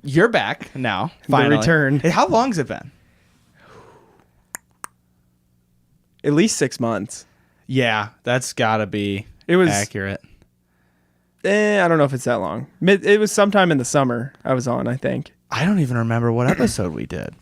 You're back now. Finally. The return. Hey, how long's it been? At least 6 months. Yeah, that's gotta be accurate. I don't know if it's that long. It was sometime in the summer I was on, I think. I don't even remember what episode we did.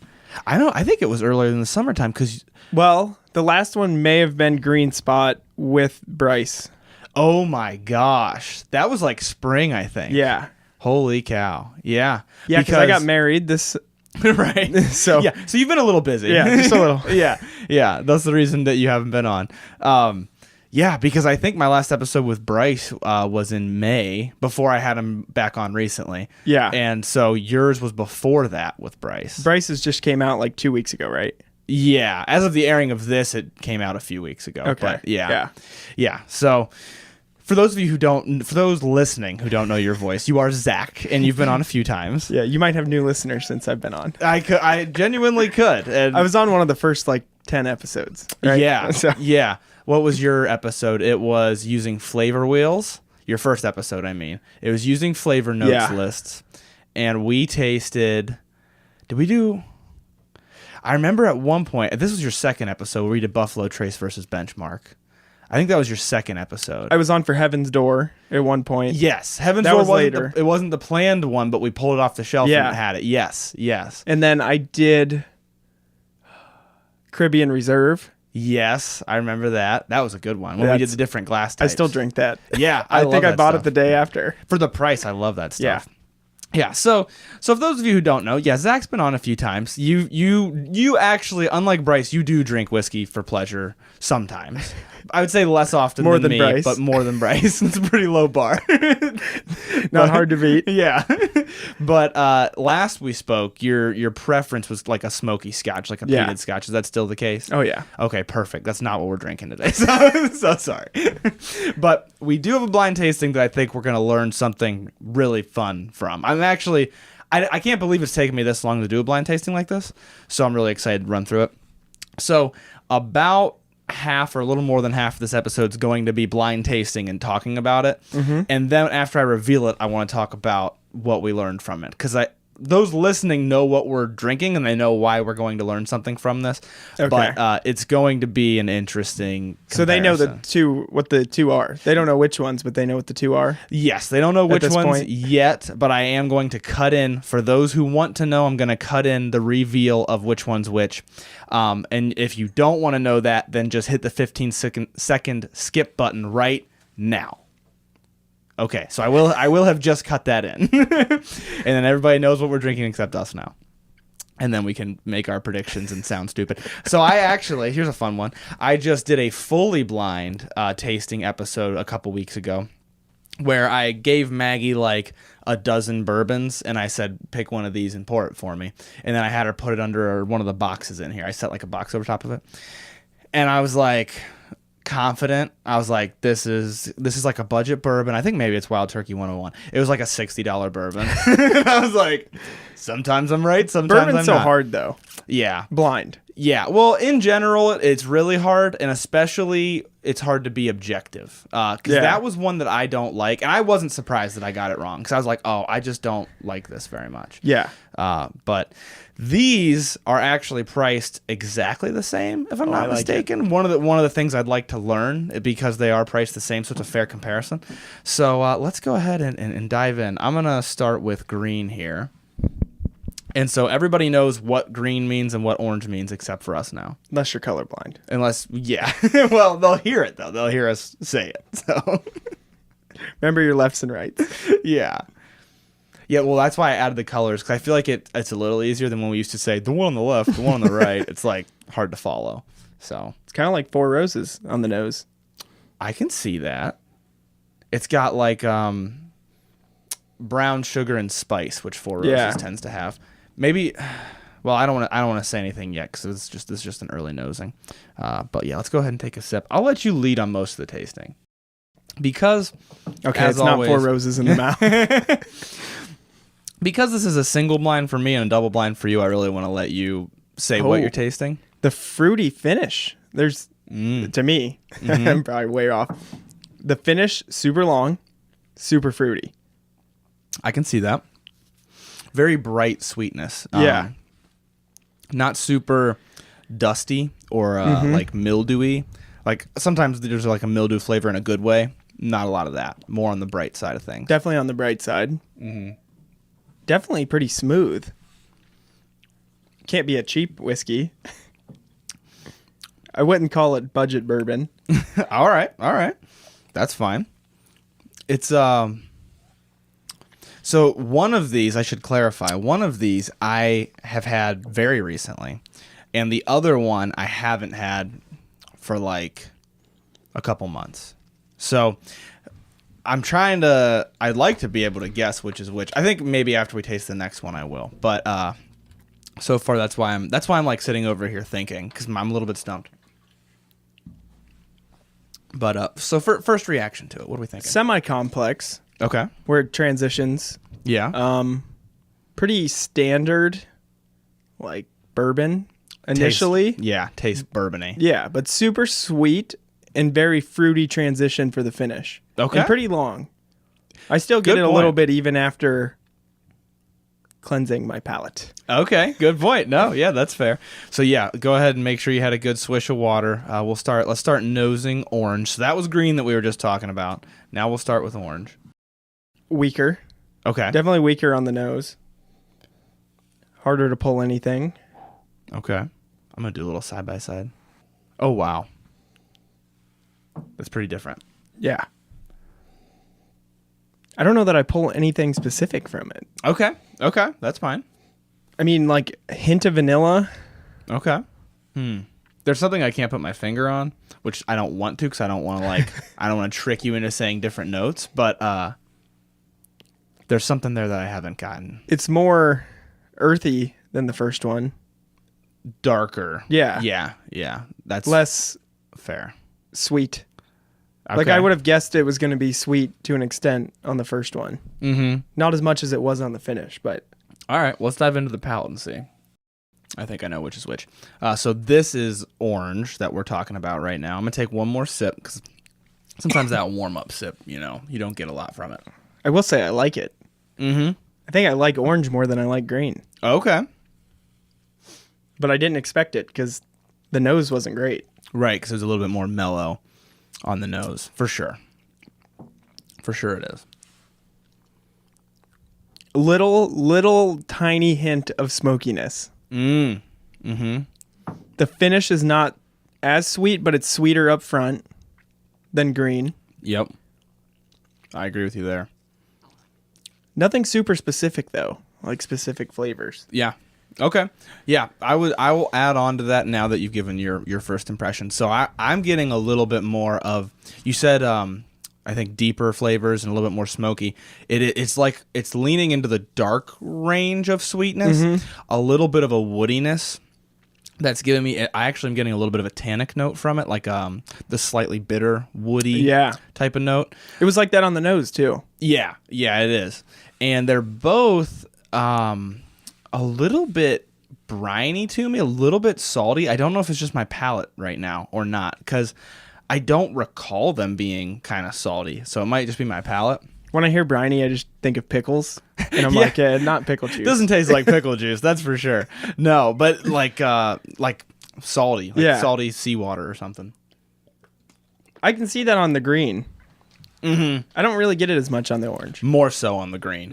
I think it was earlier in the summertime because... Well, the last one may have been Green Spot with Bryce. Oh my gosh. That was like spring, I think. Yeah. Holy cow. Yeah. Yeah, because I got married this... Right. So you've been a little busy. Yeah, just a little. Yeah. That's the reason that you haven't been on. Yeah, because I think my last episode with Bryce was in May before I had him back on recently. Yeah. And so yours was before that with Bryce. Bryce's just came out like 2 weeks ago, right? Yeah. As of the airing of this, it came out a few weeks ago. Okay. But yeah. So for those listening who don't know your voice, you are Zach, and you've been on a few times. Yeah, you might have new listeners since I've been on. I genuinely could. And I was on one of the first like 10 episodes. Right? Yeah. Yeah. What was your episode? It was using flavor wheels. Your first episode, I mean. It was using flavor notes lists. And we tasted... Did we do... I remember at one point... This was your second episode where we did Buffalo Trace versus Benchmark. I think that was your second episode. I was on for Heaven's Door at one point. Yes. Heaven's Door wasn't later. It wasn't the planned one, but we pulled it off the shelf and had it. Yes. And then I did Caribbean Reserve. Yes, I remember that. That was a good one. When we did the different glass types. I still drink that. Yeah, I think I bought it the day after. For the price, I love that stuff. Yeah. So for those of you who don't know, Zach's been on a few times. You actually, unlike Bryce, you do drink whiskey for pleasure sometimes. I would say less often than me, Bryce. But more than Bryce. It's a pretty low bar. Not hard to beat. Yeah. But last we spoke, your preference was like a smoky scotch, like a peated scotch. Is that still the case? Oh, yeah. Okay, perfect. That's not what we're drinking today. So sorry. But we do have a blind tasting that I think we're going to learn something really fun from. I'm actually... I can't believe it's taken me this long to do a blind tasting like this, so I'm really excited to run through it. So about half or a little more than half of this episode is going to be blind tasting and talking about it. Mm-hmm. And then after I reveal it, I want to talk about what we learned from it. Because those listening know what we're drinking and they know why we're going to learn something from this. Okay. But it's going to be an interesting comparison. So they know what the two are. They don't know which ones, but they know what the two are? Yes, they don't know which ones yet, but I am going to cut in. For those who want to know, I'm going to cut in the reveal of which one's which. And if you don't want to know that, then just hit the 15-second skip button right now. Okay, so I will have just cut that in. And then everybody knows what we're drinking except us now. And then we can make our predictions and sound stupid. So here's a fun one. I just did a fully blind tasting episode a couple weeks ago where I gave Maggie like a dozen bourbons and I said, pick one of these and pour it for me. And then I had her put it under one of the boxes in here. I set like a box over top of it. And I was like... confident. I was like, this is like a budget bourbon. I think maybe it's Wild Turkey 101. It was like a $60 bourbon. I was like, sometimes I'm right, sometimes Bourbon's I'm so not. hard though. Yeah. Blind. Yeah. Well, in general, it's really hard, and especially it's hard to be objective. Because that was one that I don't like, and I wasn't surprised that I got it wrong. Because I was like, oh, I just don't like this very much. Yeah. But these are actually priced exactly the same, if I'm not mistaken. One of the things I'd like to learn, because they are priced the same, so it's a fair comparison. So let's go ahead and dive in. I'm going to start with green here. And so everybody knows what green means and what orange means except for us now. Unless you're colorblind. Well, they'll hear it, though. They'll hear us say it. So remember your lefts and rights. Yeah. Yeah, well, that's why I added the colors, because I feel like it's a little easier than when we used to say the one on the left, the one on the right. It's like hard to follow. So it's kind of like Four Roses on the nose. I can see that. It's got like brown sugar and spice, which Four Roses tends to have. Maybe, well, I don't want to say anything yet because this is just an early nosing. But yeah, let's go ahead and take a sip. I'll let you lead on most of the tasting because it's not Four Roses in the mouth. Because this is a single blind for me and a double blind for you, I really want to let you say what you're tasting. The fruity finish. There's to me, I'm probably way off. The finish, super long, super fruity. I can see that. Very bright sweetness. Yeah. Not super dusty or like mildewy. Like sometimes there's like a mildew flavor in a good way. Not a lot of that. More on the bright side of things. Definitely on the bright side. Definitely pretty smooth. Can't be a cheap whiskey. I wouldn't call it budget bourbon. All right. That's fine. It's so one of these, I should clarify, one of these I have had very recently, and the other one I haven't had for like a couple months. So I'd like to be able to guess which is which. I think maybe after we taste the next one I will. But so far that's why I'm like sitting over here thinking, because I'm a little bit stumped. But so first reaction to it, what are we thinking? Semi-complex. Okay. Where it transitions. Yeah. Pretty standard, like bourbon initially. Tastes bourbony. Yeah, but super sweet and very fruity transition for the finish. Okay. And pretty long. I still get it a little bit even after cleansing my palate. Okay, good point. No, yeah, that's fair. So yeah, go ahead and make sure you had a good swish of water. Let's start nosing orange. So that was green that we were just talking about. Now we'll start with orange. Weaker. Okay. Definitely weaker on the nose. Harder to pull anything. Okay. I'm going to do a little side by side. Oh, wow. That's pretty different. Yeah. I don't know that I pull anything specific from it. Okay. That's fine. I mean, like a hint of vanilla. Okay. There's something I can't put my finger on, which I don't want to because I don't want to trick you into saying different notes, but there's something there that I haven't gotten. It's more earthy than the first one. Darker. Yeah. That's less fair. Sweet. Okay. Like I would have guessed it was going to be sweet to an extent on the first one. Not as much as it was on the finish, but. All right, let's dive into the palate and see. I think I know which is which. So this is orange that we're talking about right now. I'm going to take one more sip because sometimes that warm-up sip, you don't get a lot from it. I will say I like it. I think I like orange more than I like green. Okay. But I didn't expect it because the nose wasn't great. Right, because it was a little bit more mellow on the nose, for sure. For sure it is. Little tiny hint of smokiness. The finish is not as sweet, but it's sweeter up front than green. Yep. I agree with you there. Nothing super specific though, like specific flavors. Yeah. Okay. Yeah, I will add on to that now that you've given your first impression. So I'm getting a little bit more of, you said I think deeper flavors and a little bit more smoky. It's like it's leaning into the dark range of sweetness, a little bit of a woodiness. That's giving me. I actually am getting a little bit of a tannic note from it, like the slightly bitter, woody type of note. It was like that on the nose too. Yeah, it is, and they're both a little bit briny to me, a little bit salty. I don't know if it's just my palate right now or not, because I don't recall them being kind of salty, so it might just be my palate. When I hear briny, I just think of pickles, and I'm like, not pickle juice. It doesn't taste like pickle juice, that's for sure. No, but like salty, salty seawater or something. I can see that on the green. I don't really get it as much on the orange. More so on the green,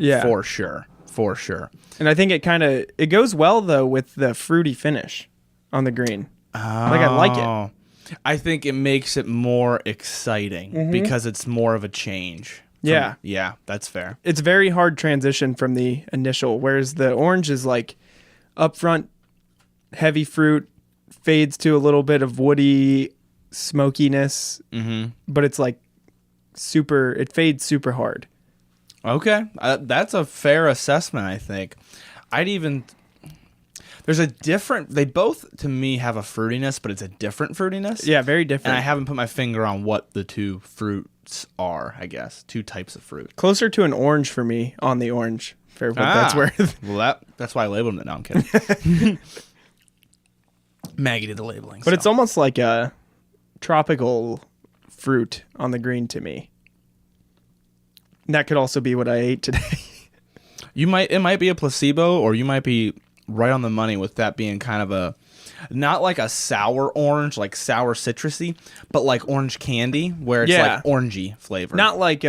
for sure. And I think it goes well though with the fruity finish on the green. Like I like it. I think it makes it more exciting because it's more of a change. Yeah, that's fair. It's very hard transition from the initial, whereas the orange is like upfront heavy fruit, fades to a little bit of woody smokiness, but it's like it fades super hard. Okay, that's a fair assessment, I think. They both, to me, have a fruitiness, but it's a different fruitiness. Yeah, very different. And I haven't put my finger on what the two fruits are, I guess. Two types of fruit. Closer to an orange for me on the orange, for what that's worth. Well, that's why I labeled it. No, I'm kidding. Maggie did the labeling. But it's almost like a tropical fruit on the green to me. And that could also be what I ate today. It might be a placebo, or you might be right on the money with that being kind of not like a sour orange, like sour citrusy, but like orange candy, where it's like orangey flavor. Not like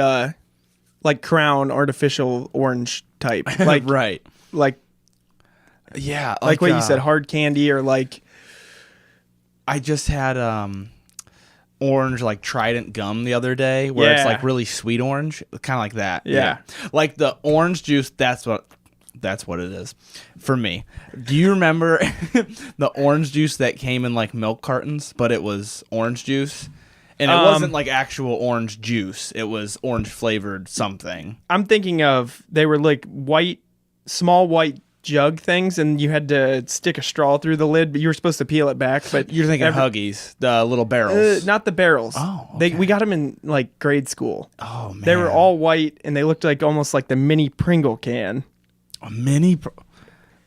Crown artificial orange type. Like right. Like yeah, like what you said, hard candy, or like I just had orange like Trident gum the other day, where it's like really sweet orange, kind of like that. Yeah. Like the orange juice, that's what it is for me. Do you remember the orange juice that came in like milk cartons, but it was orange juice? And it wasn't like actual orange juice. It was orange flavored something. I'm thinking of, they were like small white jug things, and you had to stick a straw through the lid, but you were supposed to peel it back. But you're thinking of Huggies, the little barrels. Not the barrels. Oh, okay. We got them in like grade school. Oh man, they were all white, and they looked like almost like the mini Pringle can. A mini.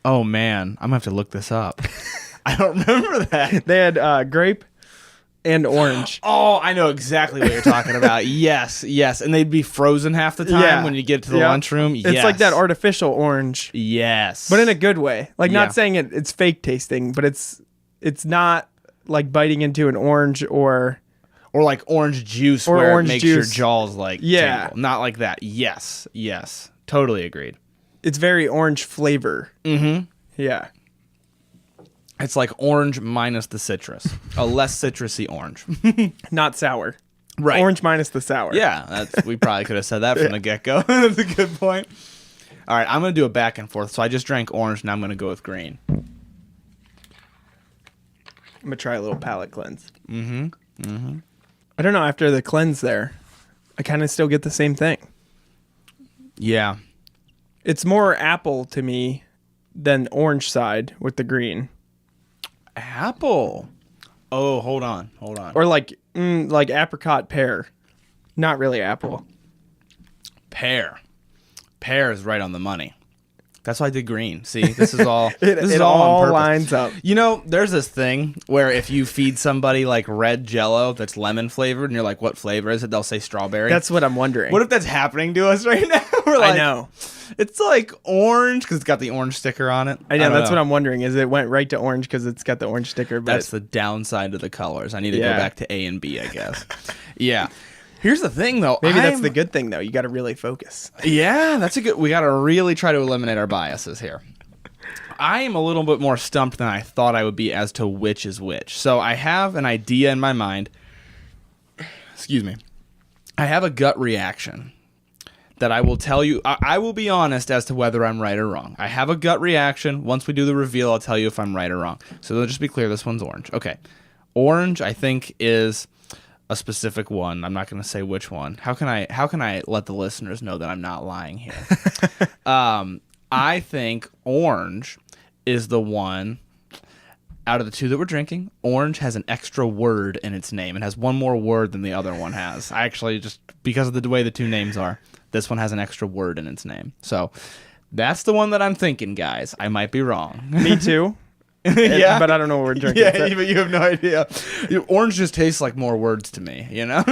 Oh man, I'm gonna have to look this up. I don't remember that. They had grape and orange. Oh, I know exactly what you're talking about. Yes, and they'd be frozen half the time when you get to the lunchroom. It's like that artificial orange. Yes, but in a good way. Like not saying it's fake tasting, but it's not like biting into an orange or like orange juice, or where orange it makes juice. your jaws like tingle. Not like that. Yes, totally agreed. It's very orange flavor. Mm-hmm. Yeah. It's like orange minus the citrus. A less citrusy orange. Not sour. Right. Orange minus the sour. Yeah, we probably could have said that from the get-go. That's a good point. All right, I'm going to do a back and forth. So I just drank orange, now I'm going to go with green. I'm going to try a little palate cleanse. Mm-hmm. I don't know, after the cleanse there, I kind of still get the same thing. Yeah. It's more apple to me than orange side with the green. Apple. Oh, hold on. Or like apricot pear. Not really apple. Pear is right on the money. That's why I did green. See, this is all it all lines up. You know, there's this thing where if you feed somebody like red Jell-O that's lemon flavored, and you're like, "What flavor is it?" They'll say strawberry. That's what I'm wondering. What if that's happening to us right now? We're like, I know. It's like orange because it's got the orange sticker on it. I know. That's what I'm wondering. Is it went right to orange because it's got the orange sticker? But that's the downside of the colors. I need to go back to A and B, I guess. Yeah. Here's the thing, though. Maybe that's the good thing, though. You got to really focus. Yeah, that's we got to really try to eliminate our biases here. I am a little bit more stumped than I thought I would be as to which is which. So I have an idea in my mind. Excuse me. I have a gut reaction that I will tell you. I will be honest as to whether I'm right or wrong. I have a gut reaction. Once we do the reveal, I'll tell you if I'm right or wrong. So let's just be clear. This one's orange. Okay. Orange, I think, is a specific one. I'm not going to say which one. How can I let the listeners know that I'm not lying here? I think orange is the one out of the two that we're drinking. Orange has an extra word in its name. It has one more word than the other one has. I actually, just because of the way the two names are, this one has an extra word in its name. So that's the one that I'm thinking, guys. I might be wrong. Me too. Yeah, but I don't know what we're drinking. Yeah, but you have no idea. Orange just tastes like more words to me, you know?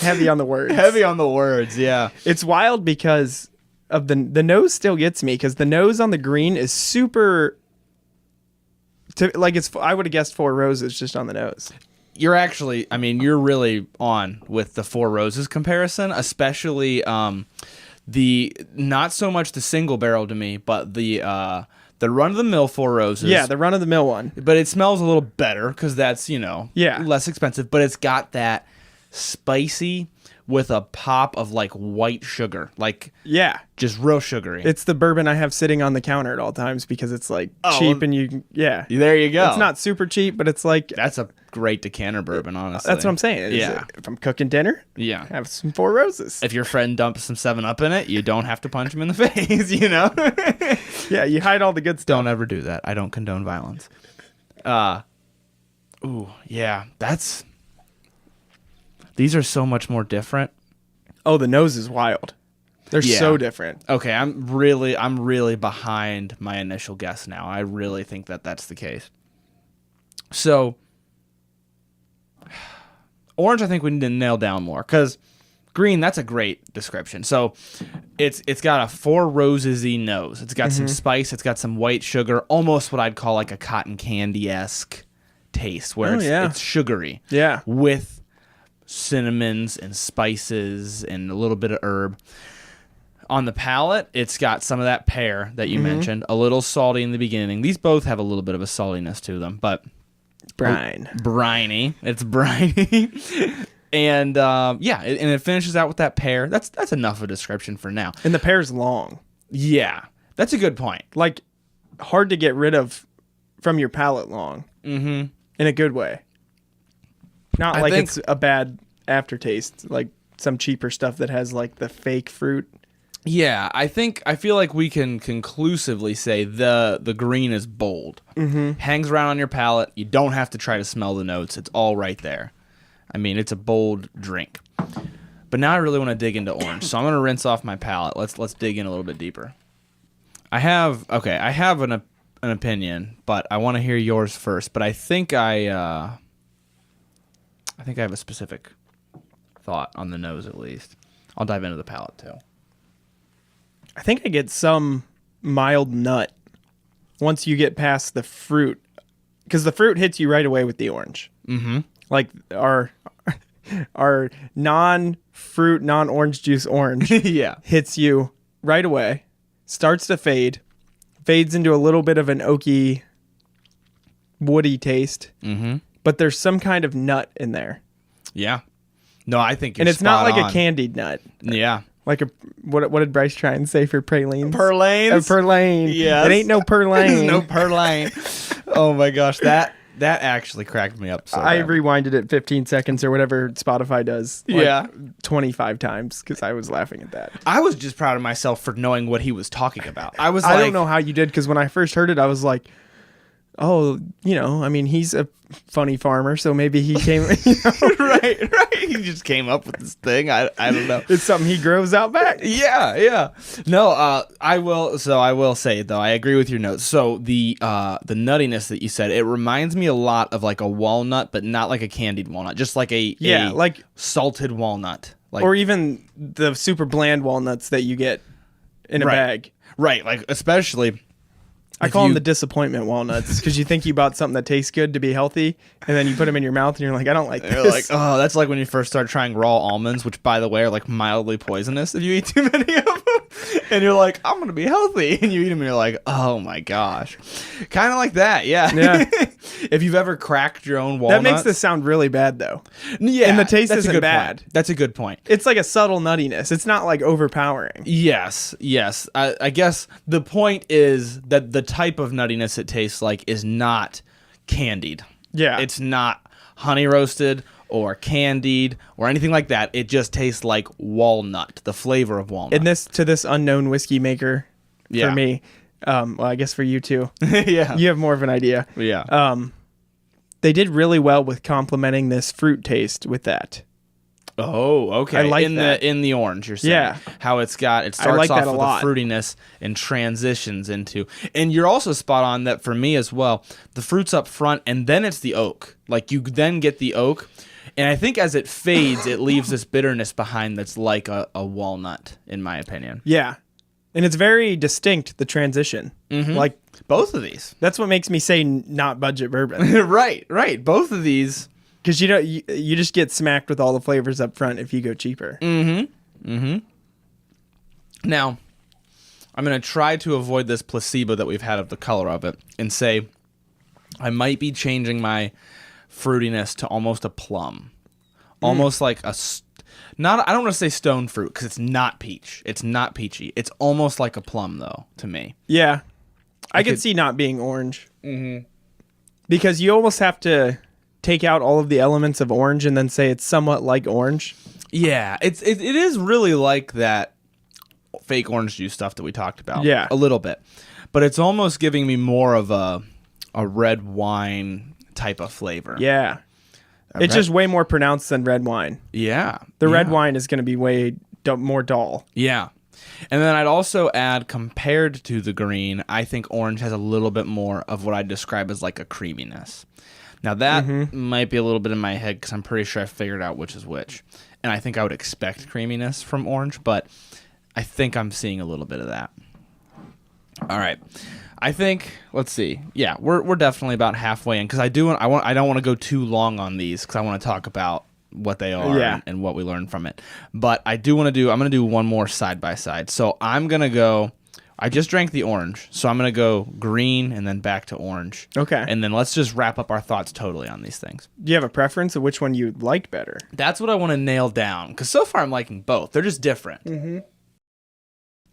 Heavy on the words. Heavy on the words, yeah. It's wild because of the nose still gets me, because the nose on the green is super... I would have guessed Four Roses just on the nose. You're actually, you're really on with the Four Roses comparison, especially the, not so much the single barrel to me, but the run-of-the-mill Four Roses. Yeah, the run-of-the-mill one. But it smells a little better because that's, less expensive. But it's got that spicy with a pop of, like, white sugar. Like, just real sugary. It's the bourbon I have sitting on the counter at all times because it's, like, cheap and There you go. It's not super cheap, but it's, like... That's a great decanter bourbon, honestly. That's what I'm saying. If I'm cooking dinner, have some Four Roses. If your friend dumps some 7-Up in it, you don't have to punch him in the face, Yeah, you hide all the good stuff. Don't ever do that. I don't condone violence. These are so much more different. Oh, the nose is wild. They're so different. Okay, I'm really behind my initial guess now. I really think that that's the case. So, Orange, I think we need to nail down more because green, that's a great description. So it's got a 4 roses-y nose. It's got some spice. It's got some white sugar, almost what I'd call like a cotton candy-esque taste where it's sugary. Yeah. With cinnamons and spices and a little bit of herb. On the palate, it's got some of that pear that you mentioned, a little salty in the beginning. These both have a little bit of a saltiness to them, but briny. It's briny. And and it finishes out with that pear. That's enough of a description for now. And the pear's long. Yeah, that's a good point. Like hard to get rid of from your palate long. Mm-hmm. In a good way. Not like it's a bad aftertaste, like some cheaper stuff that has like the fake fruit. Yeah, I feel like we can conclusively say the green is bold. Hangs around on your palate. You don't have to try to smell the notes. It's all right there. I mean, it's a bold drink. But now I really want to dig into orange, so I'm going to rinse off my palate. Let's dig in a little bit deeper. I have an opinion, but I want to hear yours first. But I think I have a specific thought on the nose at least. I'll dive into the palate too. I think I get some mild nut once you get past the fruit, because the fruit hits you right away with the orange. Mm-hmm. Like our non-fruit, non-orange juice orange hits you right away, starts to fades into a little bit of an oaky, woody taste, but there's some kind of nut in there. Yeah. No, I think it's not like a candied nut. Yeah. Like what did Bryce try and say for pralines? Perlanes? A perlane. Yes. It ain't no perlane. No perlane. Oh my gosh, that actually cracked me up. So I rewinded it 15 seconds or whatever Spotify does. Like 25 times because I was laughing at that. I was just proud of myself for knowing what he was talking about. I don't know how you did, because when I first heard it, I was like, oh, I mean, he's a funny farmer, so maybe he came. Right. He just came up with this thing. I don't know. It's something he grows out back. Yeah. No, I will say though, I agree with your notes. So the nuttiness that you said, it reminds me a lot of like a walnut, but not like a candied walnut, just like a like salted walnut, like, or even the super bland walnuts that you get in a bag. Right, like especially. I call them the disappointment walnuts, because you think you bought something that tastes good to be healthy, and then you put them in your mouth and you're like, I don't like this. You're like, oh, that's like when you first start trying raw almonds, which, by the way, are like mildly poisonous if you eat too many of them. And you're like, I'm going to be healthy. And you eat them and you're like, oh my gosh. Kind of like that, yeah. If you've ever cracked your own walnuts. That makes this sound really bad, though. Yeah. And the taste isn't bad. Point. That's a good point. It's like a subtle nuttiness. It's not like overpowering. Yes. I guess the point is that the type of nuttiness it tastes like is not candied. Yeah. It's not honey roasted or candied or anything like that. It just tastes like walnut, the flavor of walnut. And this unknown whiskey maker, for me, well, I guess for you too. Yeah. You have more of an idea. Yeah. They did really well with complementing this fruit taste with that. Oh, okay. I like that. In the orange, you're saying. Yeah. How it starts off with the fruitiness and transitions into. And you're also spot on that for me as well. The fruit's up front and then it's the oak. Like you then get the oak. And I think as it fades, it leaves this bitterness behind that's like a walnut, in my opinion. Yeah. And it's very distinct, the transition. Mm-hmm. Like both of these. That's what makes me say not budget bourbon. Right. Both of these. Because you just get smacked with all the flavors up front if you go cheaper. Now, I'm going to try to avoid this placebo that we've had of the color of it and say I might be changing my fruitiness to almost a plum. Almost like I don't want to say stone fruit because it's not peach. It's not peachy. It's almost like a plum, though, to me. Yeah. I could see not being orange. Mm-hmm. Because you almost have to take out all of the elements of orange and then say it's somewhat like orange. Yeah, it is really like that fake orange juice stuff that we talked about. Yeah. A little bit. But it's almost giving me more of a red wine type of flavor. Yeah. It's just way more pronounced than red wine. Yeah. The red wine is going to be way more dull. Yeah. And then I'd also add, compared to the green, I think orange has a little bit more of what I'd describe as like a creaminess. Now that might be a little bit in my head because I'm pretty sure I figured out which is which. And I think I would expect creaminess from orange, but I think I'm seeing a little bit of that. All right. I think, let's see. Yeah, we're definitely about halfway in because I don't want to go too long on these because I want to talk about what they are and what we learned from it. But I'm going to do one more side by side. So I'm going to go, I just drank the orange. So I'm going to go green and then back to orange. Okay. And then let's just wrap up our thoughts totally on these things. Do you have a preference of which one you like better? That's what I want to nail down because so far I'm liking both. They're just different. Mm-hmm.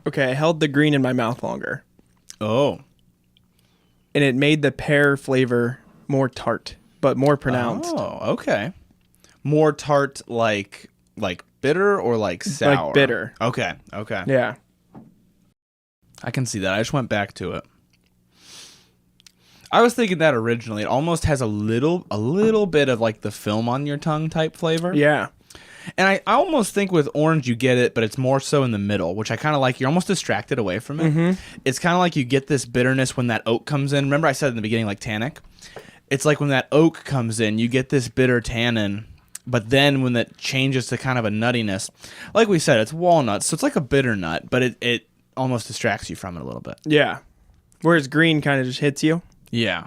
Okay, I held the green in my mouth longer. Oh. And it made the pear flavor more tart, but more pronounced. Oh, okay. More tart like bitter or like sour? Like bitter. Okay. Yeah. I can see that. I just went back to it. I was thinking that originally. It almost has a little bit of like the film on your tongue type flavor. Yeah. And I almost think with orange you get it, but it's more so in the middle, which I kind of like. You're almost distracted away from it. Mm-hmm. It's kind of like you get this bitterness when that oak comes in. Remember I said in the beginning like tannic? It's like when that oak comes in, you get this bitter tannin. But then when it changes to kind of a nuttiness, like we said, it's walnuts, so it's like a bitter nut, but it almost distracts you from it a little bit. Yeah. Whereas green kind of just hits you. Yeah.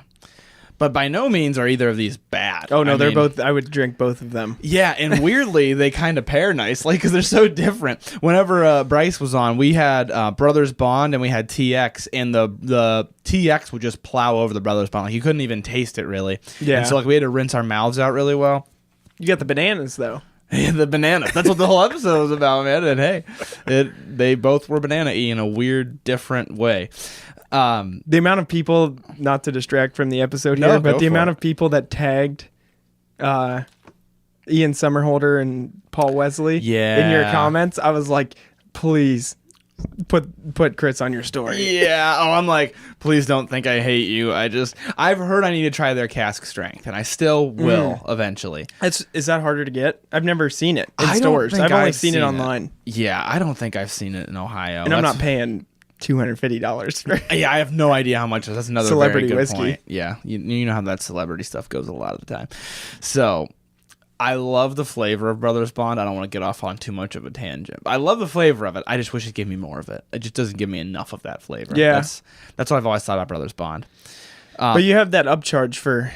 But by no means are either of these bad. Oh, no, they're both, I would drink both of them. Yeah, and weirdly, they kind of pair nicely because they're so different. Whenever Bryce was on, we had Brothers Bond and we had TX, and the TX would just plow over the Brothers Bond. Like, you couldn't even taste it, really. Yeah. And so like we had to rinse our mouths out really well. You got the bananas, though. Yeah, the banana. That's what the whole episode was about, man. And hey, they both were banana-y in a weird, different way. The amount of people, not to distract from the episode here, but the amount of people that tagged Ian Somerhalder and Paul Wesley in your comments, I was like, please put Chris on your story. Yeah. Oh, I'm like, please don't think I hate you. I've heard I need to try their cask strength, and I still will eventually. Is that harder to get? I've never seen it in stores. I've only seen it online. Yeah, I don't think I've seen it in Ohio. And I'm not paying $250 for yeah, I have no idea how much. That's another celebrity very good whiskey. Point. Yeah, you know how that celebrity stuff goes a lot of the time. So I love the flavor of Brothers Bond. I don't want to get off on too much of a tangent. I love the flavor of it. I just wish it gave me more of it. It just doesn't give me enough of that flavor. Yeah, that's what I've always thought about Brothers Bond. But you have that upcharge for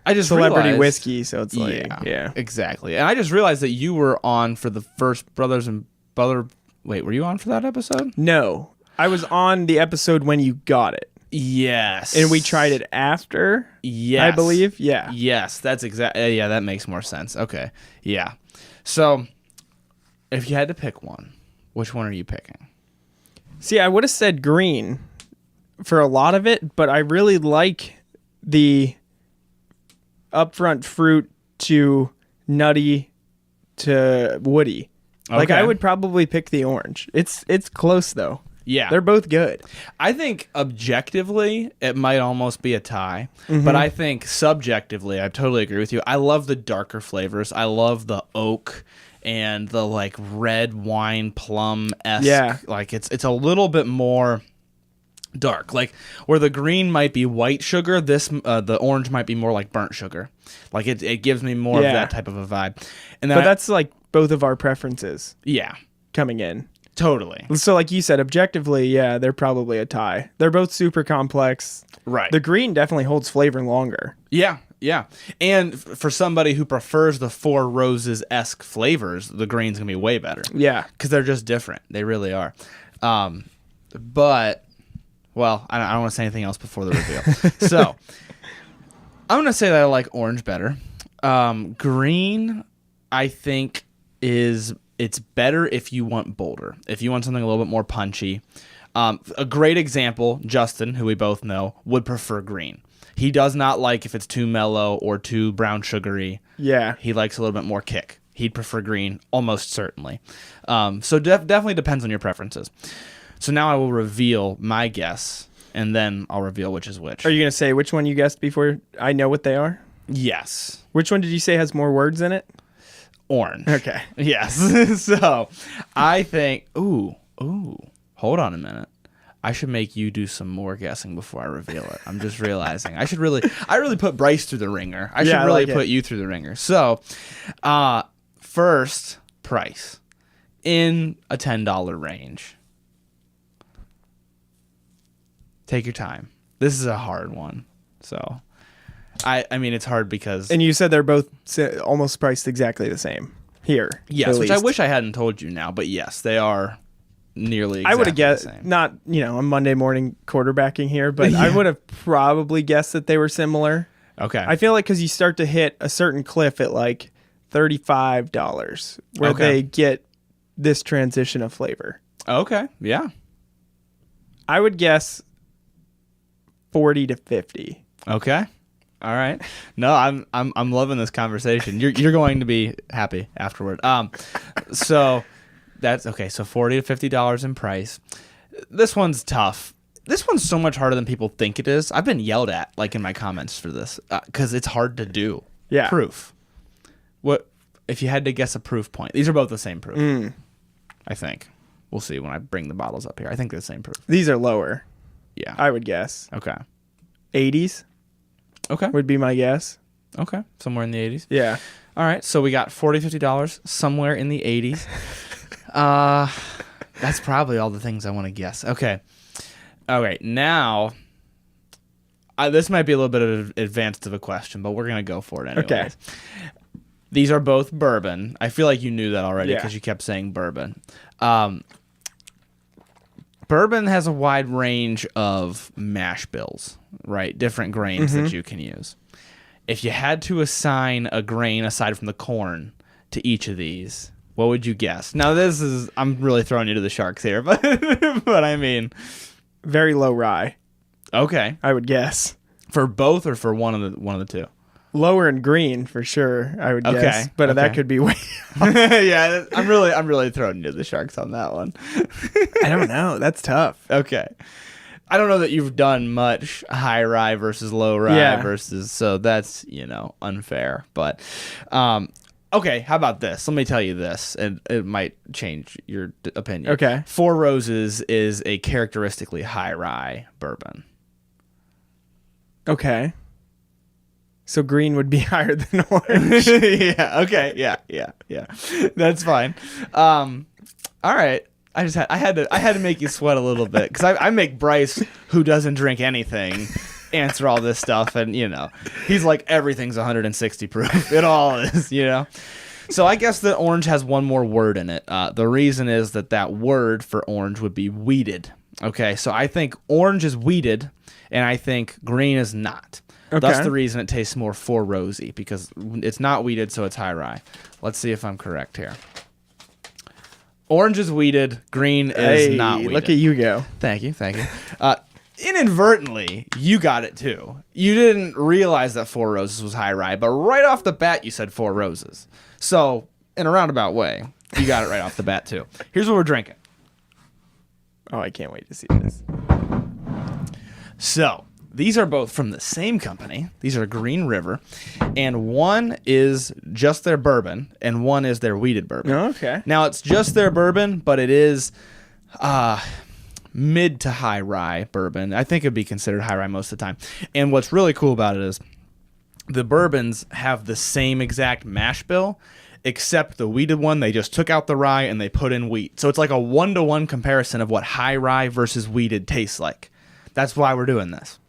celebrity whiskey, so it's like yeah, exactly. And I just realized that you were on for the first Brothers and Brother. Wait, were you on for that episode? No. I was on the episode when you got it. Yes. And we tried it after? Yes. I believe? Yeah. Yes, that's exactly... Yeah, that makes more sense. Okay. Yeah. So, if you had to pick one, which one are you picking? See, I would have said green for a lot of it, but I really like the upfront fruit to nutty to woody. Okay. Like, I would probably pick the orange. It's close, though. Yeah. They're both good. I think objectively, it might almost be a tie. Mm-hmm. But I think subjectively, I totally agree with you. I love the darker flavors. I love the oak and the like red wine plum-esque. Yeah. Like it's a little bit more dark. Like where the green might be white sugar, the orange might be more like burnt sugar. Like it gives me more of that type of a vibe. And but that's like both of our preferences. Yeah. Coming in. Totally. So like you said, objectively, yeah, they're probably a tie. They're both super complex. Right. The green definitely holds flavor longer. Yeah, yeah. And for somebody who prefers the Four Roses-esque flavors, the green's going to be way better. Yeah. Because they're just different. They really are. But, well, I don't want to say anything else before the reveal. So, I'm going to say that I like orange better. Green, I think, it's better if you want bolder. If you want something a little bit more punchy. A great example, Justin, who we both know, would prefer green. He does not like if it's too mellow or too brown sugary. Yeah. He likes a little bit more kick. He'd prefer green, almost certainly. So definitely depends on your preferences. So now I will reveal my guess, and then I'll reveal which is which. Are you going to say which one you guessed before I know what they are? Yes. Which one did you say has more words in it? Orange. Okay. Yes. So I think, ooh, hold on a minute. I should make you do some more guessing before I reveal it. I'm just realizing I really put Bryce through the ringer. I should really put you through the ringer. So, first price in a $10 range. Take your time. This is a hard one. So, I mean, it's hard because... And you said they're both almost priced exactly the same here. Yes, which I wish I hadn't told you now, but yes, they are nearly exactly I would have guessed, the same. not, a Monday morning quarterbacking here, but I would have probably guessed that they were similar. Okay. I feel like because you start to hit a certain cliff at like $35 where they get this transition of flavor. Okay, yeah. I would guess 40 to 50. Okay. All right. No, I'm loving this conversation. You're going to be happy afterward. So that's okay. So $40 to $50 in price. This one's tough. This one's so much harder than people think it is. I've been yelled at like in my comments for this because it's hard to do. Yeah. Proof. What if you had to guess a proof point? These are both the same proof. I think. We'll see when I bring the bottles up here. I think they're the same proof. These are lower. Yeah. I would guess. Okay. 80s. Okay. Would be my guess. Okay. Somewhere in the 80s. Yeah. All right. So we got $40, $50 somewhere in the 80s. That's probably all the things I want to guess. Okay. All right. Now, this might be a little bit of advanced of a question, but we're going to go for it anyways. Okay. These are both bourbon. I feel like you knew that already because you kept saying bourbon. Bourbon has a wide range of mash bills, right? Different grains that you can use. If you had to assign a grain aside from the corn to each of these, what would you guess? Now, I'm really throwing you to the sharks here, but I mean... Very low rye. Okay. I would guess. For both or for one of the two? Lower in green for sure, I would guess. But that could be way yeah, I'm really throwing you to the sharks on that one. I don't know. That's tough. Okay. I don't know that you've done much high rye versus low rye versus, so that's, unfair. But okay, how about this? Let me tell you this, and it might change your opinion. Okay. Four Roses is a characteristically high rye bourbon. Okay. So green would be higher than orange. Yeah. Okay. Yeah. That's fine. All right. I had to make you sweat a little bit because I make Bryce, who doesn't drink anything, answer all this stuff, and he's like everything's 160 proof. It all is, So I guess that orange has one more word in it. The reason is that word for orange would be weeded. Okay. So I think orange is weeded, and I think green is not. Okay. That's the reason it tastes more Four Rosy, because it's not weeded, so it's high rye. Let's see if I'm correct here. Orange is weeded, green is not weeded. Look at you go. Thank you. Inadvertently, you got it too. You didn't realize that Four Roses was high rye, but right off the bat, you said Four Roses. So, in a roundabout way, you got it right off the bat too. Here's what we're drinking. Oh, I can't wait to see this. So, these are both from the same company. These are Green River, and one is just their bourbon, and one is their weeded bourbon. Oh, okay. Now, it's just their bourbon, but it is mid to high rye bourbon. I think it'd be considered high rye most of the time. And what's really cool about it is the bourbons have the same exact mash bill, except the weeded one, they just took out the rye and they put in wheat. So it's like a 1-to-1 comparison of what high rye versus weeded tastes like. That's why we're doing this.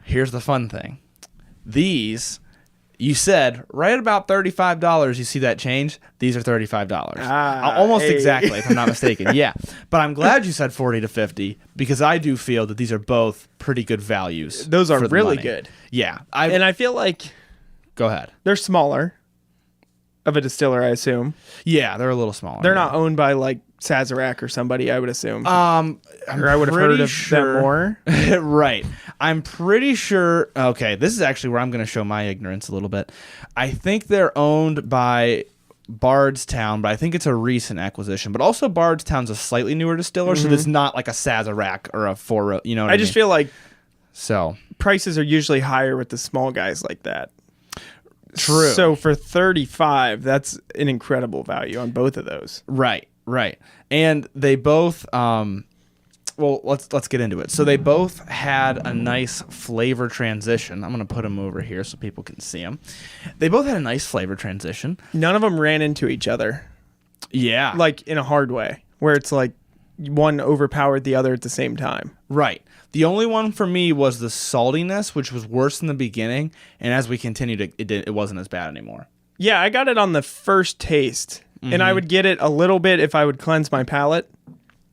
Here's the fun thing. These, you said, right about $35, you see that change? These are $35. Almost exactly, if I'm not mistaken. Yeah. But I'm glad you said 40 to 50 because I do feel that these are both pretty good values. Those are really good. Yeah. And I feel like... Go ahead. They're smaller of a distiller, I assume. Yeah, they're a little smaller. They're not owned by like Sazerac or somebody, I would assume. Or I would have heard of them more. Right. I'm pretty sure. Okay, this is actually where I'm going to show my ignorance a little bit. I think they're owned by Bardstown, but I think it's a recent acquisition. But also Bardstown's a slightly newer distiller, so it's not like a Sazerac or a Four. You know what I mean? I just feel like prices are usually higher with the small guys like that. True. So for $35, that's an incredible value on both of those. Right. And they both Well, let's get into it. So they both had a nice flavor transition. I'm going to put them over here so people can see them. They both had a nice flavor transition. None of them ran into each other. Yeah. Like in a hard way, where it's like one overpowered the other at the same time. Right. The only one for me was the saltiness, which was worse in the beginning, and as we continued, it wasn't as bad anymore. Yeah, I got it on the first taste, and I would get it a little bit if I would cleanse my palate,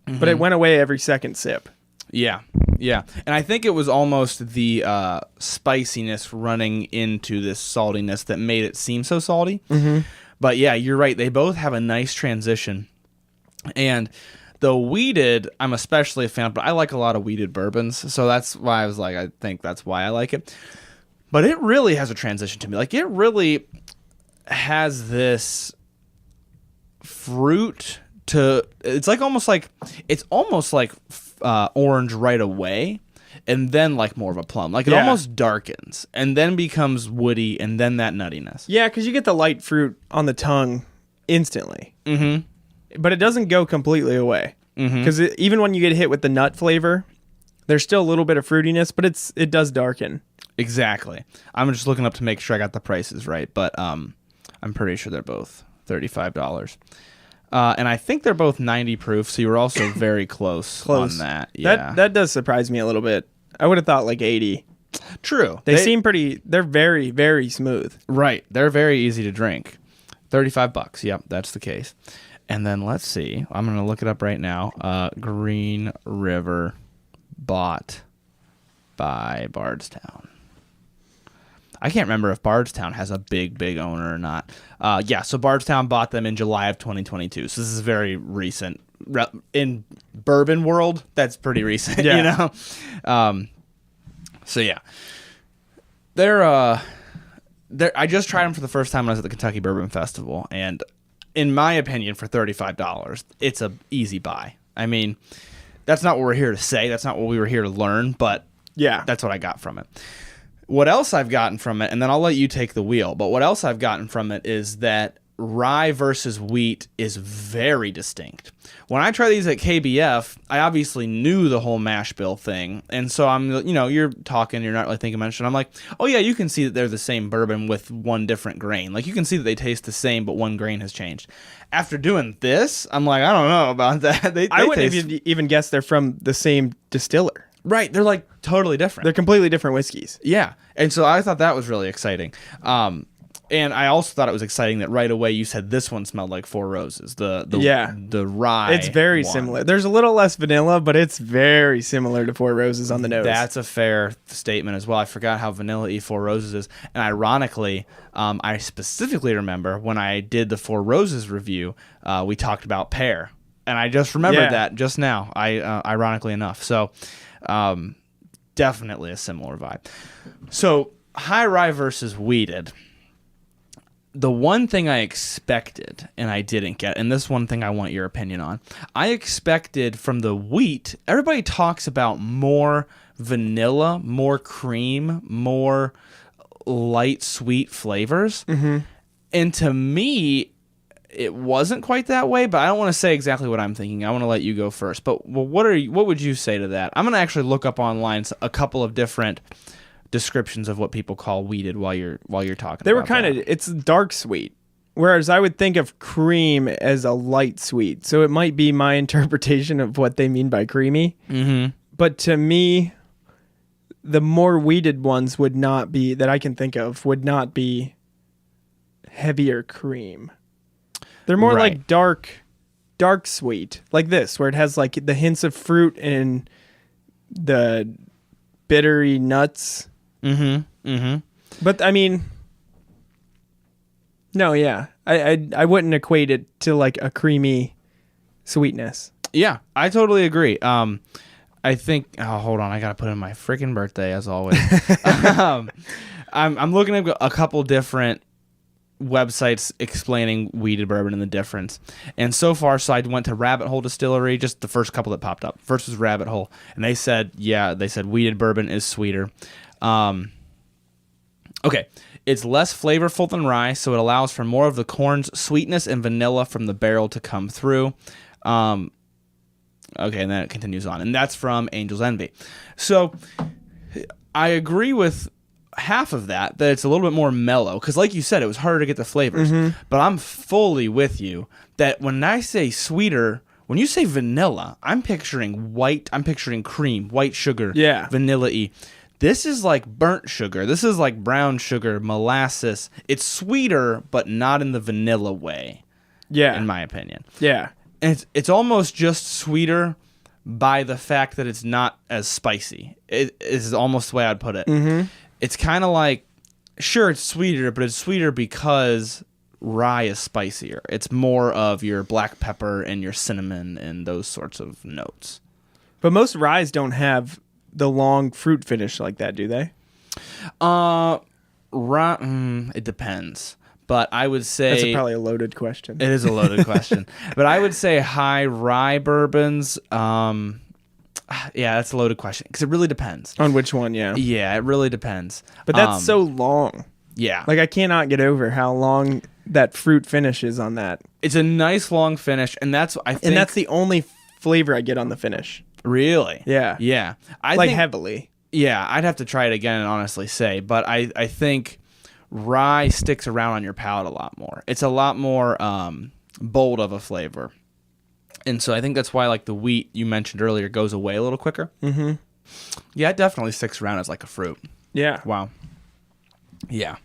but it went away every second sip. Yeah, yeah. And I think it was almost the spiciness running into this saltiness that made it seem so salty. Mm-hmm. But yeah, you're right. They both have a nice transition. And the wheated, I'm especially a fan of, but I like a lot of wheated bourbons. So that's why I was like, I think that's why I like it. But it really has a transition to me. Like, it really has this fruit to, it's almost like orange right away, and then like more of a plum. Like, it almost darkens and then becomes woody, and then that nuttiness. Yeah, because you get the light fruit on the tongue instantly. Mm-hmm. But it doesn't go completely away. Because even when you get hit with the nut flavor, there's still a little bit of fruitiness, but it does darken. Exactly. I'm just looking up to make sure I got the prices right, but I'm pretty sure they're both $35. And I think they're both 90 proof, so you were also very close on that. Yeah. That does surprise me a little bit. I would have thought like 80. True. They seem pretty, they're very, very smooth. Right. They're very easy to drink. $35. Yep, that's the case. And then let's see. I'm going to look it up right now. Green River, bought by Bardstown. I can't remember if Bardstown has a big owner or not. Yeah, so Bardstown bought them in July of 2022. So this is very recent. In bourbon world, that's pretty recent, you know? So yeah. I just tried them for the first time when I was at the Kentucky Bourbon Festival, and in my opinion, for $35, it's a easy buy. I mean, that's not what we're here to say. That's not what we were here to learn, but yeah, that's what I got from it. What else I've gotten from it, and then I'll let you take the wheel, but what else I've gotten from it is that rye versus wheat is very distinct. When I try these at KBF, I obviously knew the whole mash bill thing, and so you're talking, you're not really thinking much, and I'm like, oh yeah, you can see that they're the same bourbon with one different grain. Like, you can see that they taste the same, but one grain has changed. After doing this, I'm like, I don't know about that. I wouldn't even guess they're from the same distiller. Right, they're like totally different. They're completely different whiskeys. Yeah, and so I thought that was really exciting. And I also thought it was exciting that right away you said this one smelled like Four Roses. The rye. It's very similar. There's a little less vanilla, but it's very similar to Four Roses on the nose. That's a fair statement as well. I forgot how vanilla-y Four Roses is. And ironically, I specifically remember when I did the Four Roses review, we talked about pear. And I just remembered that just now, ironically enough. So definitely a similar vibe. So high rye versus wheated. The one thing I expected and I didn't get, and this one thing I want your opinion on, I expected from the wheat, everybody talks about more vanilla, more cream, more light sweet flavors. Mm-hmm. And to me, it wasn't quite that way, but I don't want to say exactly what I'm thinking. I want to let you go first. But what would you say to that? I'm going to actually look up online a couple of different descriptions of what people call wheated while you're talking. They were kind of, it's dark sweet, whereas I would think of cream as a light sweet. So it might be my interpretation of what they mean by creamy. Mm-hmm. But to me, the more wheated ones would not be, that I can think of, would not be heavier cream. They're more like dark sweet, like this, where it has like the hints of fruit and the bittery nuts. Mm-hmm. Mm-hmm. But I mean, no, yeah, I wouldn't equate it to like a creamy sweetness. Yeah, I totally agree. I think. Oh, hold on, I gotta put in my freaking birthday as always. I'm looking at a couple different websites explaining wheated bourbon and the difference. And so far, I went to Rabbit Hole Distillery, just the first couple that popped up. First was Rabbit Hole, and they said wheated bourbon is sweeter. Okay, it's less flavorful than rye, so it allows for more of the corn's sweetness and vanilla from the barrel to come through. Okay, and then it continues on. And that's from Angel's Envy. So I agree with half of that it's a little bit more mellow. Because like you said, it was harder to get the flavors. But I'm fully with you that when I say sweeter, when you say vanilla, I'm picturing white. I'm picturing cream, white sugar, vanilla-y. This is like burnt sugar. This is like brown sugar, molasses. It's sweeter, but not in the vanilla way. Yeah. In my opinion. Yeah. And it's almost just sweeter by the fact that it's not as spicy. It is almost the way I'd put it. It's kind of like, sure, it's sweeter, but it's sweeter because rye is spicier. It's more of your black pepper and your cinnamon and those sorts of notes. But most ryes don't have the long fruit finish like that, do they? It depends. But I would say... That's probably a loaded question. It is a loaded question. But I would say high rye bourbons... yeah, that's a loaded question. Because it really depends. On which one, yeah. Yeah, it really depends. But that's so long. Yeah. Like, I cannot get over how long that fruit finish is on that. It's a nice long finish, and that's... And that's the only flavor I get on the finish. Really? Yeah. Yeah. I think, think heavily. Yeah, I'd have to try it again and honestly say. But I think... rye sticks around on your palate a lot more. It's a lot more bold of a flavor. And so I think that's why like the wheat you mentioned earlier goes away a little quicker. Yeah, it definitely sticks around as like a fruit. Yeah. Wow. Yeah.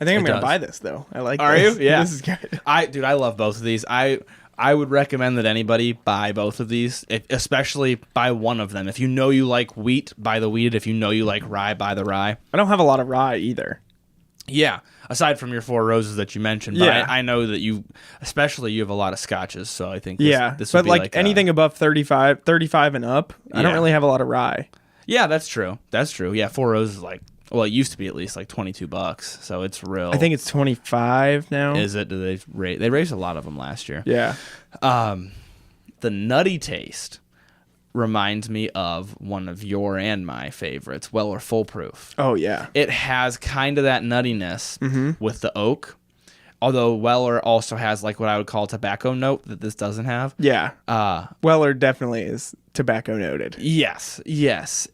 I think I'm going to buy this though. I like this. Are you? Yeah. This is good. I love both of these. I would recommend that anybody buy both of these, especially buy one of them. If you know you like wheat, buy the wheat. If you know you like rye, buy the rye. I don't have a lot of rye either. Yeah, aside from your Four Roses that you mentioned, but I know that you have a lot of scotches, so I think this would but be like anything above 35 and up, I don't really have a lot of rye. Yeah, that's true. That's true. Yeah, Four Roses it used to be at least like $22, so it's real. I think it's 25 now. Is it? Do they raised a lot of them last year? Yeah. The nutty taste reminds me of one of your and my favorites, Weller Full Proof. Oh, yeah. It has kind of that nuttiness with the oak, although Weller also has like what I would call a tobacco note that this doesn't have. Yeah. Weller definitely is tobacco noted. Yes.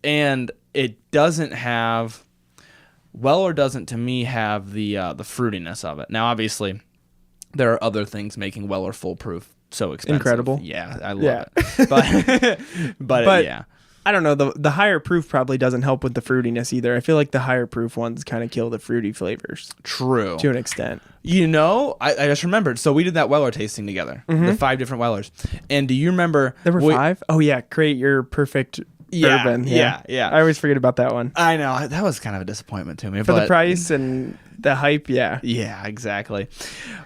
And it doesn't have... Weller doesn't, to me, have the fruitiness of it. Now, obviously, there are other things making Weller Full Proof so expensive. Incredible. Yeah, I love it. But yeah. I don't know. The higher proof probably doesn't help with the fruitiness either. I feel like the higher proof ones kind of kill the fruity flavors. True. To an extent. You know, I just remembered. So we did that Weller tasting together. The 5 different Wellers. And do you remember... There were 5? Oh, yeah. Create your perfect... bourbon. Yeah. I always forget about that one. I know. That was kind of a disappointment to me. For the price and the hype, yeah. Yeah, exactly.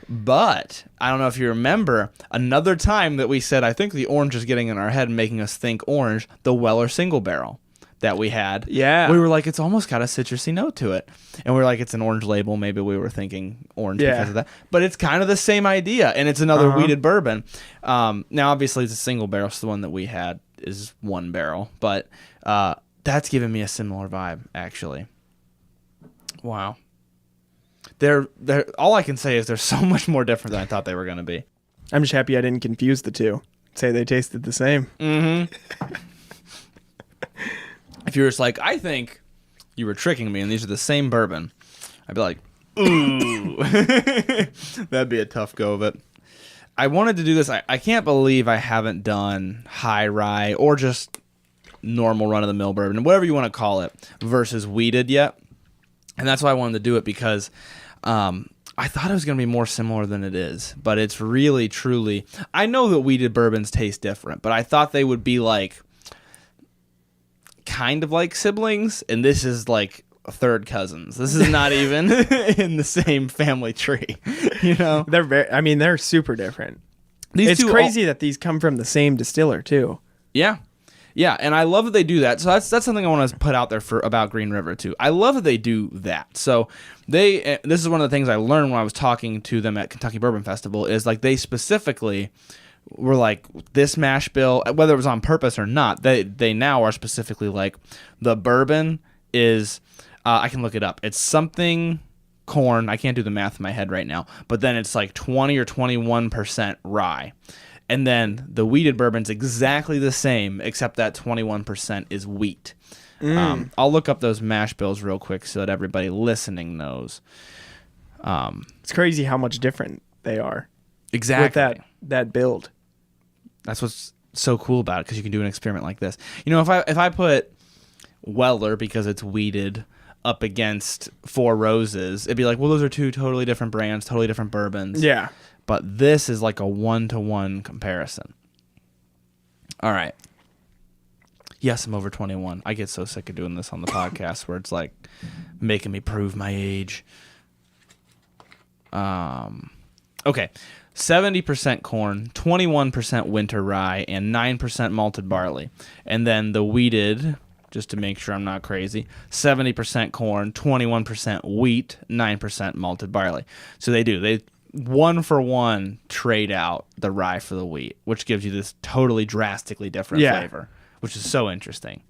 But I don't know if you remember another time that we said, I think the orange is getting in our head and making us think orange, the Weller single barrel that we had. Yeah. We were like, it's almost got a citrusy note to it. And we were like, it's an orange label. Maybe we were thinking orange because of that. But it's kind of the same idea. And it's another wheated bourbon. Now, obviously, it's a single barrel. So the one that we had is 1 barrel. But that's giving me a similar vibe, actually. Wow. They're all I can say is they're so much more different than I thought they were going to be. I'm just happy I didn't confuse the two. Say they tasted the same. If you were just like, I think you were tricking me and these are the same bourbon, I'd be like, ooh. That'd be a tough go of it. I wanted to do this. I can't believe I haven't done high rye or just normal run-of-the-mill bourbon, whatever you want to call it, versus wheated yet. And that's why I wanted to do it, because I thought it was going to be more similar than it is. But it's really, truly... I know that wheated bourbons taste different, but I thought they would be like... kind of like siblings, and this is like third cousins. This is not even in the same family tree. You know, they're super different. It's crazy that these come from the same distiller too. Yeah, and I love that they do that. So that's something I want to put out there about Green River too. I love that they do that. So this is one of the things I learned when I was talking to them at Kentucky Bourbon Festival, is like they specifically were like, this mash bill, whether it was on purpose or not, they now are specifically like, the bourbon is, I can look it up. It's something corn. I can't do the math in my head right now, but then it's like 20 or 21% rye. And then the wheated bourbon's exactly the same, except that 21% is wheat. I'll look up those mash bills real quick so that everybody listening knows. It's crazy how much different they are. Exactly. With that build. That's what's so cool about it, because you can do an experiment like this. You know, if I put Weller, because it's wheated, up against Four Roses, it'd be like, well, those are two totally different brands, totally different bourbons. Yeah. But this is like a 1-to-1 comparison. All right. Yes, I'm over 21. I get so sick of doing this on the podcast where it's like making me prove my age. Okay. 70% corn, 21% winter rye, and 9% malted barley. And then the wheated, just to make sure I'm not crazy, 70% corn, 21% wheat, 9% malted barley. So they 1-for-1 trade out the rye for the wheat, which gives you this totally drastically different flavor, which is so interesting.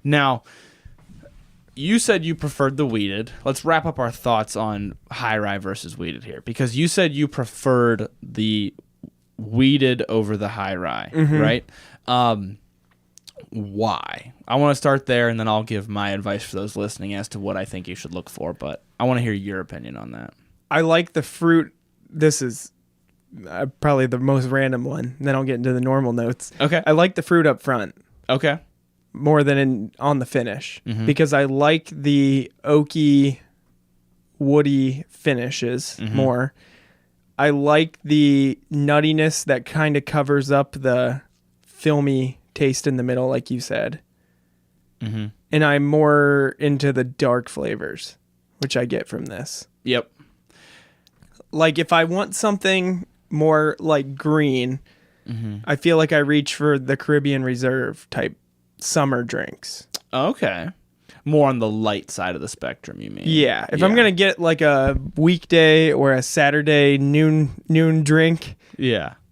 Now, you said you preferred the wheated. Let's wrap up our thoughts on high rye versus wheated here, because you said you preferred the wheated over the high rye, right? Why? I want to start there, and then I'll give my advice for those listening as to what I think you should look for, but I want to hear your opinion on that. I like the fruit. This is probably the most random one. Then I'll get into the normal notes. Okay. I like the fruit up front. Okay. More than on the finish, because I like the oaky, woody finishes more. I like the nuttiness that kind of covers up the filmy taste in the middle, like you said. And I'm more into the dark flavors, which I get from this. Yep. Like if I want something more like green, I feel like I reach for the Caribbean Reserve type summer drinks. Okay. More on the light side of the spectrum, you mean? Yeah. If I'm going to get like a weekday or a Saturday noon drink,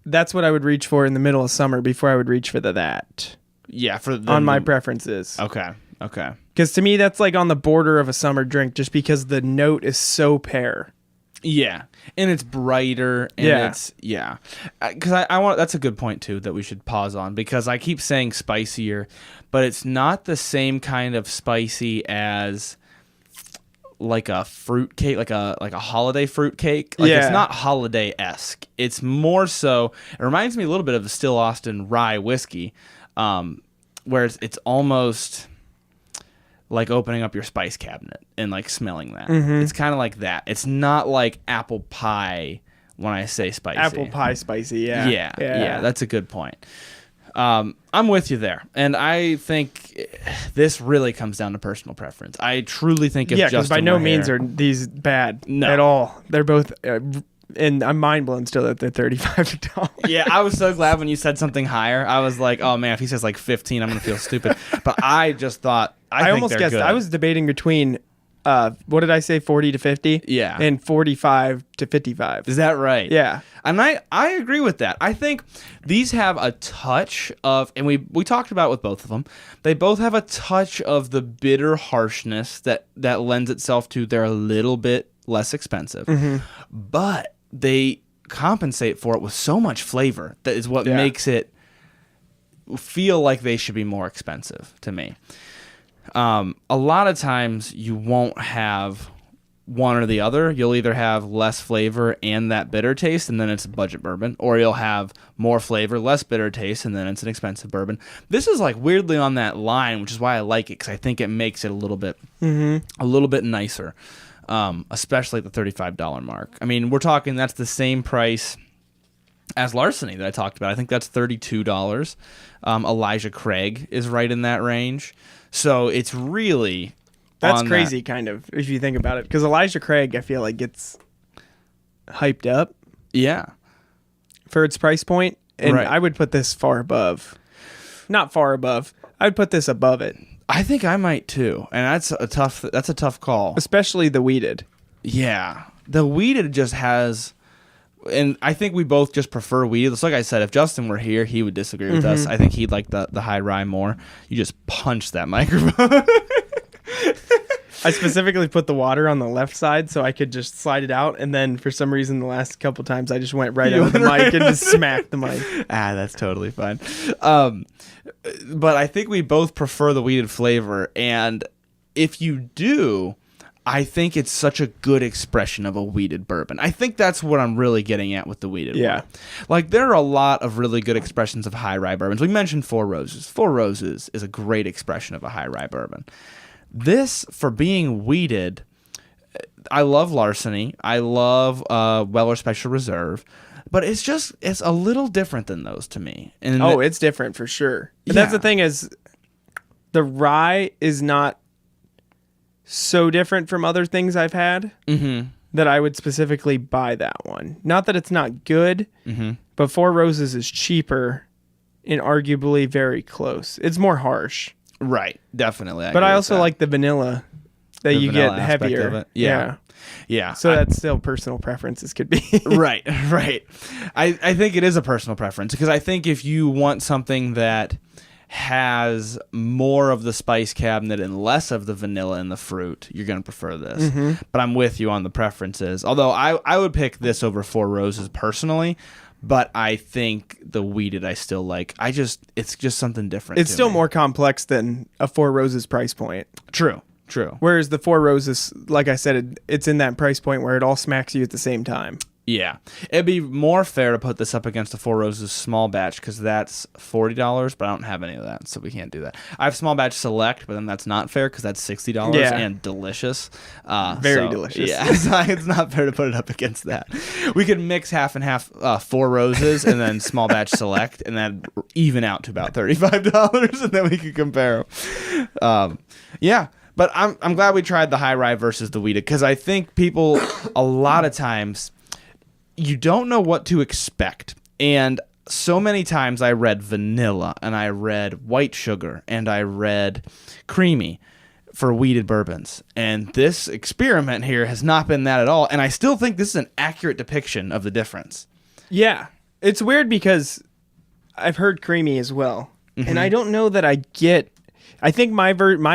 that's what I would reach for in the middle of summer before I would reach for that. Yeah, on my preferences. Okay. Because to me, that's like on the border of a summer drink, just because the note is so pear. Yeah, and it's brighter, and it's because I want, that's a good point too that we should pause on, because I keep saying spicier, but it's not the same kind of spicy as like a fruit cake, like a holiday fruit cake. Like it's not holiday-esque. It's more so, it reminds me a little bit of the Still Austin rye whiskey, where it's almost like opening up your spice cabinet and like smelling that. It's kind of like that. It's not like apple pie when I say spicy. Apple pie spicy, yeah. That's a good point. I'm with you there, and I think this really comes down to personal preference. I truly think if because by no means are these bad at all. They're both. And I'm mind blown still that they're $35. Yeah, I was so glad when you said something higher. I was like, oh man, if he says like 15, I'm gonna feel stupid. But I just thought I think almost they're guessed. good. I was debating between what did I say, 40 to 50? Yeah, and 45 to 55. Is that right? Yeah, and I agree with that. I think these have a touch of, and we talked about it with both of them. They both have a touch of the bitter harshness that lends itself to they're a little bit less expensive, but they compensate for it with so much flavor that is what makes it feel like they should be more expensive to me. A lot of times you won't have one or the other. You'll either have less flavor and that bitter taste, and then it's a budget bourbon, or you'll have more flavor, less bitter taste, and then it's an expensive bourbon. This is like weirdly on that line, which is why I like it, because I think it makes it a little bit nicer. Especially at the $35 mark. I mean, we're talking that's the same price as Larceny that I talked about. I think that's $32. Elijah Craig is right in that range. So it's really... That's crazy, kind of, if you think about it. Because Elijah Craig, I feel like, gets hyped up. Yeah. For its price point. And I would put this far above. Not far above. I would put this above it. I think I might too, and that's a tough call. Especially the wheated. Yeah, the wheated just has, and I think we both just prefer wheated. It's like I said, if Justin were here, he would disagree with us. I think he'd like the high rye more. You just punch that microphone. I specifically put the water on the left side so I could just slide it out. And then for some reason, the last couple times, I just went right over the mic and just smacked the mic. That's totally fine. But I think we both prefer the wheated flavor. And if you do, I think it's such a good expression of a wheated bourbon. I think that's what I'm really getting at with the wheated one. Like, there are a lot of really good expressions of high rye bourbons. We mentioned Four Roses. Four Roses is a great expression of a high rye bourbon. This, for being wheated, I love Larceny. I love Weller Special Reserve. But it's a little different than those to me. And it's different for sure. But that's the thing is, the rye is not so different from other things I've had that I would specifically buy that one. Not that it's not good, but Four Roses is cheaper and arguably very close. It's more harsh. Right, definitely. But I also like the vanilla that you get heavier. Yeah. So that's still personal preferences could be. Right. I think it is a personal preference because I think if you want something that has more of the spice cabinet and less of the vanilla and the fruit, you're going to prefer this. But I'm with you on the preferences. Although I would pick this over Four Roses personally, but I think the wheated I still like. It's just something different. It's still more complex than a Four Roses price point. True. Whereas the Four Roses, like I said, it's in that price point where it all smacks you at the same time. Yeah. It'd be more fair to put this up against the Four Roses small batch because that's $40, but I don't have any of that, so we can't do that. I have small batch select, but then that's not fair because that's $60 and delicious. Very delicious. Yeah, it's not fair to put it up against that. We could mix half and half Four Roses and then small batch select, and then even out to about $35, and then we could compare them. But I'm glad we tried the high rye versus the wheated because I think people a lot of times you don't know what to expect. And so many times I read vanilla and I read white sugar and I read creamy for wheated bourbons. And this experiment here has not been that at all. And I still think this is an accurate depiction of the difference. Yeah. It's weird because I've heard creamy as well. And I don't know that I get... I think my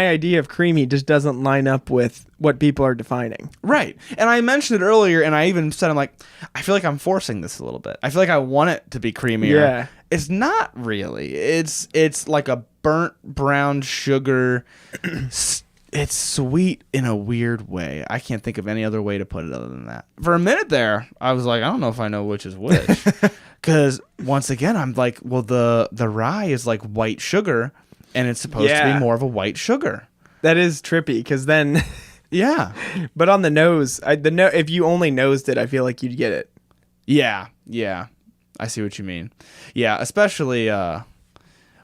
idea of creamy just doesn't line up with what people are defining. Right. And I mentioned it earlier, and I even said, I feel like I'm forcing this a little bit. I feel like I want it to be creamier. Yeah. It's not really. It's like a burnt brown sugar. It's sweet in a weird way. I can't think of any other way to put it other than that. For a minute there, I was like, I don't know if I know which is which. Because once again, I'm like, well, the rye is like white sugar. And it's supposed to be more of a white sugar. That is trippy, because then... Yeah. But on the nose, if you only nosed it, I feel like you'd get it. Yeah. I see what you mean. Yeah, especially... I'd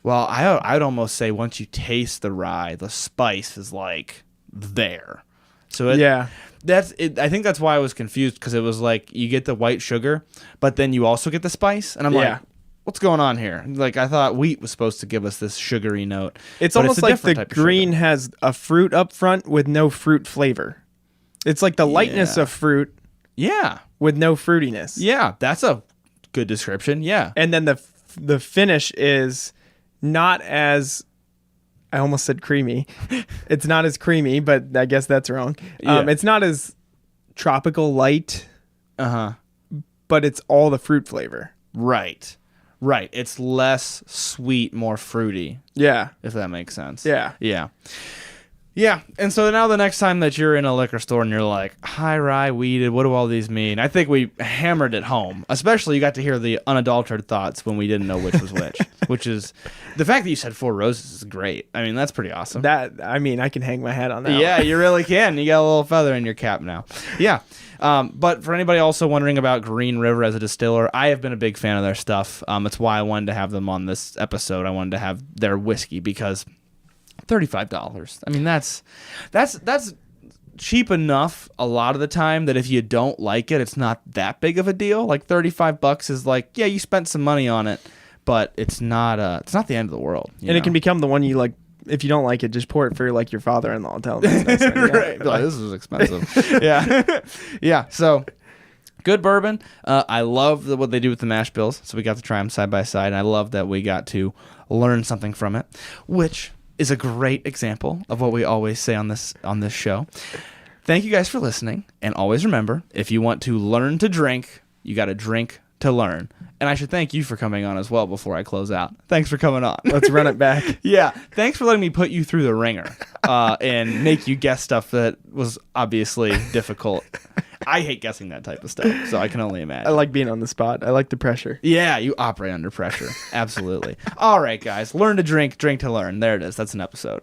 almost say once you taste the rye, the spice is, like, there. So that's it. I think that's why I was confused, because it was like, you get the white sugar, but then you also get the spice. And I'm like... What's going on here? Like, I thought wheat was supposed to give us this sugary note. It's almost like the green has a fruit up front with no fruit flavor. It's like the lightness of fruit. Yeah. With no fruitiness. Yeah, that's a good description. Yeah. And then the finish is not as... I almost said creamy. It's not as creamy, but I guess that's wrong. It's not as tropical light. But it's all the fruit flavor. Right. It's less sweet, more fruity. Yeah. If that makes sense. Yeah. And so now the next time that you're in a liquor store and you're like, high rye, wheated, what do all these mean? I think we hammered it home. Especially you got to hear the unadulterated thoughts when we didn't know which was which. Which is, the fact that you said Four Roses is great. I mean, that's pretty awesome. I can hang my hat on that. Yeah, you really can. You got a little feather in your cap now. Yeah. But for anybody also wondering about Green River as a distiller, I have been a big fan of their stuff. It's why I wanted to have them on this episode. I wanted to have their whiskey because $35. I mean, that's cheap enough a lot of the time that if you don't like it, it's not that big of a deal. Like $35 is like, yeah, you spent some money on it, but it's not the end of the world. And it can become the one you like. If you don't like it, just pour it for like your father-in-law. Tell him it's nice. Right. Like, this is expensive. Yeah. So good bourbon. I love what they do with the mash bills. So we got to try them side by side. And I love that we got to learn something from it, which is a great example of what we always say on this show. Thank you guys for listening, and always remember, if you want to learn to drink, you got to drink to learn. And I should thank you for coming on as well before I close out. Thanks for coming on. Let's run it back. Yeah, thanks for letting me put you through the ringer and make you guess stuff that was obviously difficult. I hate guessing that type of stuff, so I can only imagine. I like being on the spot. I like the pressure. Yeah, you operate under pressure. Absolutely. All right, guys. Learn to drink, drink to learn. There it is. That's an episode.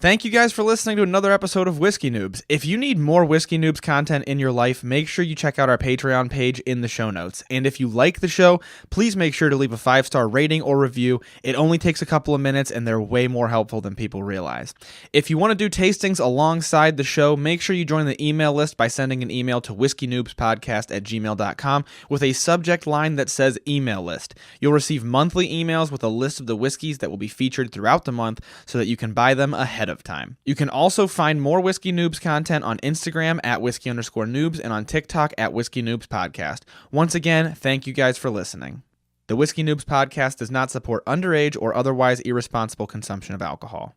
Thank you guys for listening to another episode of Whiskey Noobs. If you need more Whiskey Noobs content in your life, make sure you check out our Patreon page in the show notes. And if you like the show, please make sure to leave a 5-star rating or review. It only takes a couple of minutes, and they're way more helpful than people realize. If you want to do tastings alongside the show, make sure you join the email list by sending an email to whiskeynoobspodcast@gmail.com with a subject line that says email list. You'll receive monthly emails with a list of the whiskeys that will be featured throughout the month so that you can buy them ahead of time. You can also find more Whiskey Noobs content on Instagram at @whiskey_noobs and on TikTok at Whiskey Noobs Podcast. Once again, thank you guys for listening. The Whiskey Noobs Podcast does not support underage or otherwise irresponsible consumption of alcohol.